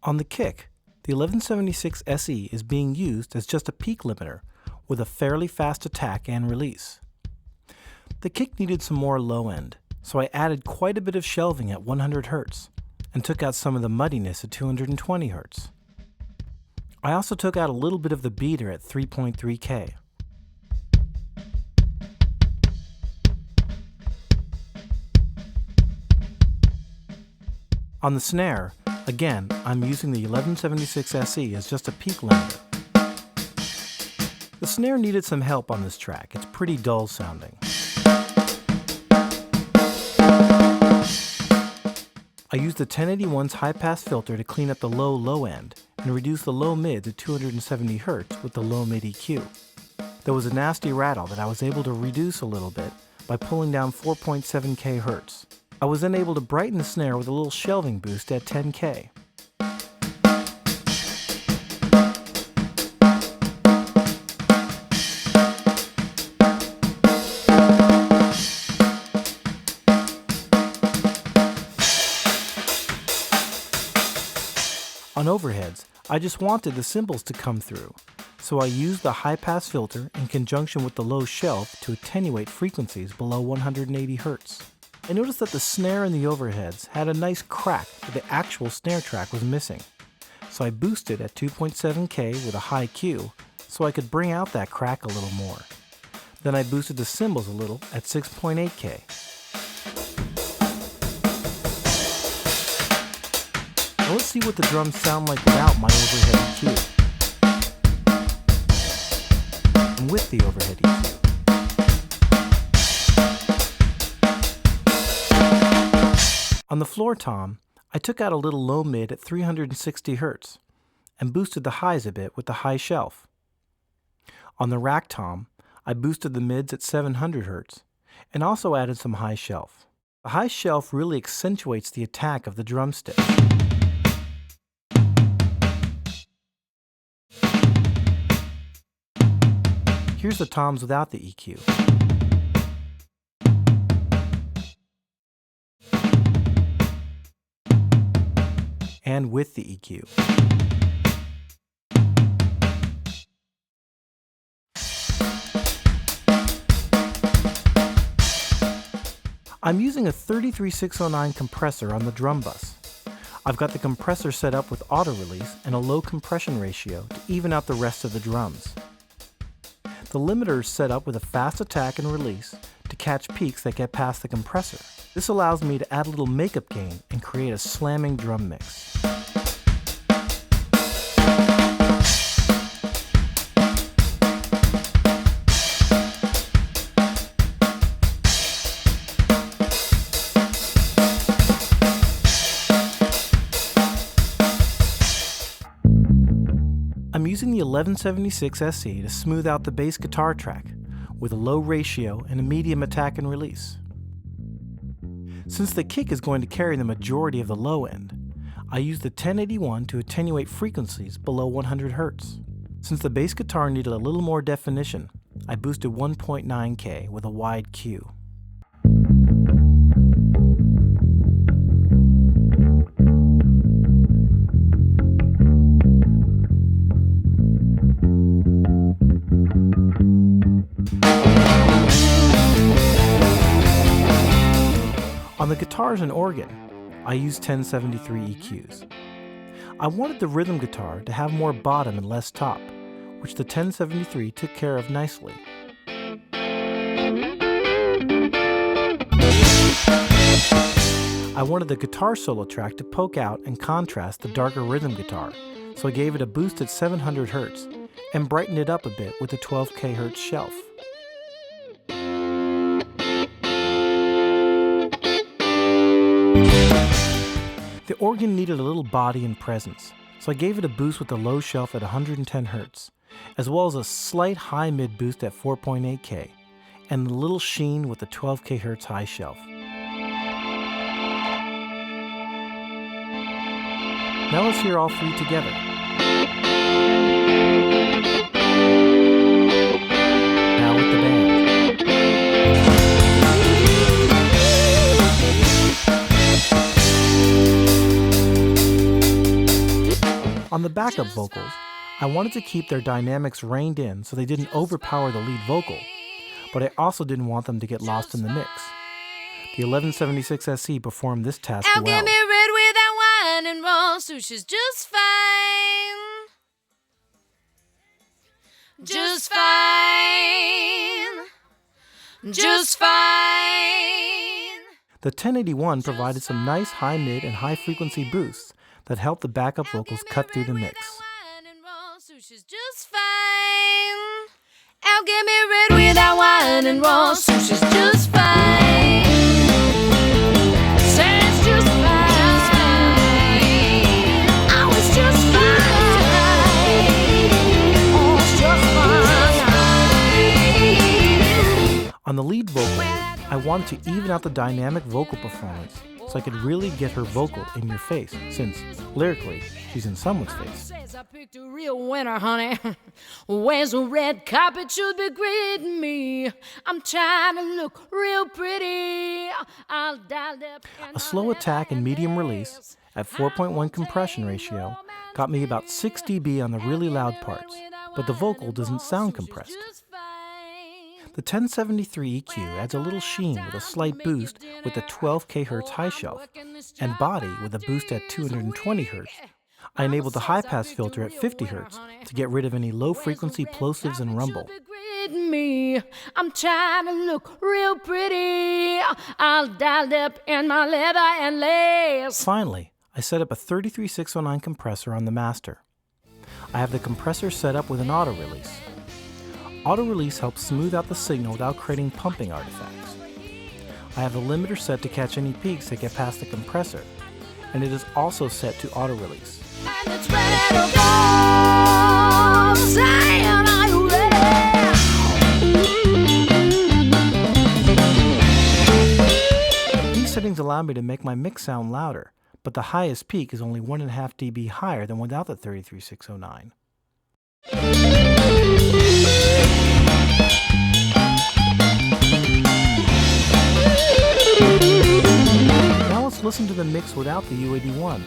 On the kick, the 1176 SE is being used as just a peak limiter with a fairly fast attack and release. The kick needed some more low end, so I added quite a bit of shelving at 100 Hz and took out some of the muddiness at 220 Hz. I also took out a little bit of the beater at 3.3K. On the snare, again, I'm using the 1176 SE as just a peak limiter. The snare needed some help on this track. It's pretty dull sounding. I used the 1081's high-pass filter to clean up the low end and reduce the low-mid to 270 Hz with the low-mid EQ. There was a nasty rattle that I was able to reduce a little bit by pulling down 4.7K Hz. I was then able to brighten the snare with a little shelving boost at 10K. On overheads, I just wanted the cymbals to come through, so I used the high-pass filter in conjunction with the low shelf to attenuate frequencies below 180 Hz. I noticed that the snare and the overheads had a nice crack, but the actual snare track was missing. So I boosted at 2.7K with a high Q so I could bring out that crack a little more. Then I boosted the cymbals a little at 6.8K. Now let's see what the drums sound like without my overhead EQ. And with the overhead EQ. On the floor tom, I took out a little low mid at 360 Hz and boosted the highs a bit with the high shelf. On the rack tom, I boosted the mids at 700 Hz and also added some high shelf. The high shelf really accentuates the attack of the drumstick. Here's the toms without the EQ. And with the EQ. I'm using a 33609 compressor on the drum bus. I've got the compressor set up with auto release and a low compression ratio to even out the rest of the drums. The limiter is set up with a fast attack and release to catch peaks that get past the compressor. This allows me to add a little makeup gain and create a slamming drum mix. I'm using the 1176 SE to smooth out the bass guitar track with a low ratio and a medium attack and release. Since the kick is going to carry the majority of the low end, I use the 1081 to attenuate frequencies below 100 Hz. Since the bass guitar needed a little more definition, I boosted 1.9K with a wide Q. On the guitars and organ, I used 1073 EQs. I wanted the rhythm guitar to have more bottom and less top, which the 1073 took care of nicely. I wanted the guitar solo track to poke out and contrast the darker rhythm guitar, so I gave it a boost at 700 Hz and brightened it up a bit with a 12K Hz shelf. The organ needed a little body and presence, so I gave it a boost with the low shelf at 110 Hz, as well as a slight high mid boost at 4.8K, and a little sheen with the 12K Hz high shelf. Now let's hear all three together. Now with the band. On the backup vocals, I wanted to keep their dynamics reined in so they didn't overpower the lead vocal, but I also didn't want them to get lost in the mix. The 1176 SE performed this task well. Get me red without wine and raw sushis just fine. Just fine. Just fine. The 1081 provided some nice high mid and high frequency boosts that helped the backup vocals cut through the mix. Just fine. I'll get me red without wine and raw sushis just fine. Says just fine. I was just fine. Oh, it's just fine. On the lead vocal, I wanted to even out the dynamic vocal performance so I could really get her vocal in your face, since, lyrically, she's in someone's face. I picked a real winner, honey. Where's the red carpet should be greeting me? I'm trying to look real pretty. I'll dial up. A slow attack and medium release at 4.1 compression ratio got me about 6 dB on the really loud parts, but the vocal doesn't sound compressed. The 1073 EQ adds a little sheen with a slight boost with a 12 kHz high shelf, and body with a boost at 220 Hz. I enabled the high-pass filter at 50 Hz to get rid of any low-frequency plosives and rumble. I'm trying to look real pretty. I'll dial up in my leather and lace. Finally, I set up a 33609 compressor on the master. I have the compressor set up with an auto-release. Auto-release helps smooth out the signal without creating pumping artifacts. I have the limiter set to catch any peaks that get past the compressor, and it is also set to auto-release. And it's ready to go. Saying, are you ready? These settings allow me to make my mix sound louder, but the highest peak is only 1.5 dB higher than without the 33609. Now let's listen to the mix without the UAD1.